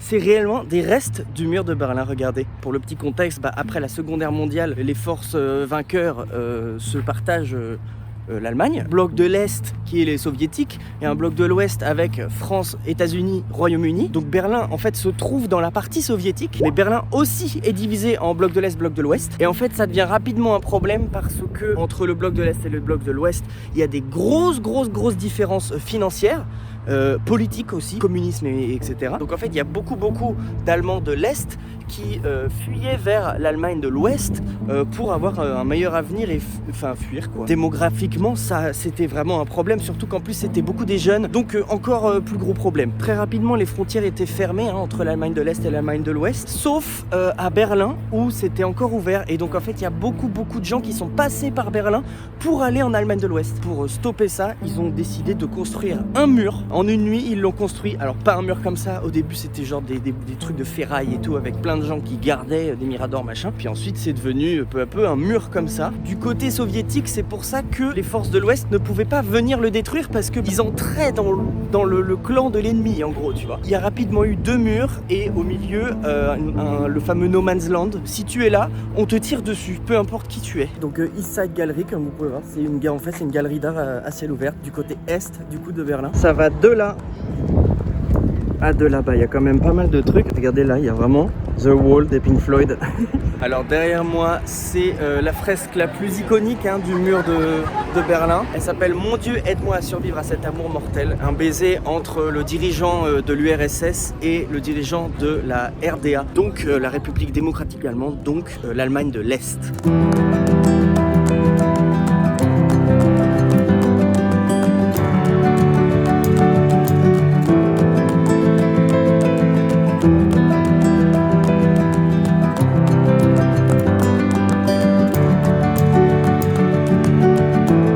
c'est réellement des restes du mur de Berlin, regardez. Pour le petit contexte, après la Seconde Guerre mondiale, les forces vainqueurs se partagent l'Allemagne, bloc de l'Est qui est les soviétiques et un bloc de l'Ouest avec France, États-Unis, Royaume-Uni. Donc Berlin en fait se trouve dans la partie soviétique, mais Berlin aussi est divisé en bloc de l'Est, bloc de l'Ouest. Et en fait ça devient rapidement un problème parce que entre le bloc de l'Est et le bloc de l'Ouest, il y a des grosses différences financières. Politique aussi, communisme etc. Donc en fait il y a beaucoup d'Allemands de l'Est qui fuyaient vers l'Allemagne de l'Ouest pour avoir un meilleur avenir et fuir quoi. Démographiquement ça c'était vraiment un problème, surtout qu'en plus c'était beaucoup des jeunes, donc encore plus gros problème. Très rapidement les frontières étaient fermées entre l'Allemagne de l'Est et l'Allemagne de l'Ouest, sauf à Berlin où c'était encore ouvert, et donc en fait il y a beaucoup de gens qui sont passés par Berlin pour aller en Allemagne de l'Ouest. Pour stopper ça, ils ont décidé de construire un mur. En une nuit, ils l'ont construit. Alors pas un mur comme ça, au début c'était genre des trucs de ferraille et tout, avec plein de gens qui gardaient des miradors machin. Puis ensuite c'est devenu peu à peu un mur comme ça. Du côté soviétique, c'est pour ça que les forces de l'Ouest ne pouvaient pas venir le détruire, parce qu'ils entraient dans le clan de l'ennemi en gros, tu vois. Il y a rapidement eu 2 murs et au milieu le fameux No Man's Land. Si tu es là, on te tire dessus, peu importe qui tu es. Donc East Side Gallery, comme vous pouvez voir, c'est une galerie d'art à ciel ouvert du côté est du coup de Berlin. Ça va de là à de là-bas, il y a quand même pas mal de trucs. Regardez là, il y a vraiment The Wall des Pink Floyd. Alors derrière moi, c'est la fresque la plus iconique du mur de Berlin. Elle s'appelle Mon Dieu, aide-moi à survivre à cet amour mortel. Un baiser entre le dirigeant de l'URSS et le dirigeant de la RDA, donc la République démocratique allemande, donc l'Allemagne de l'Est.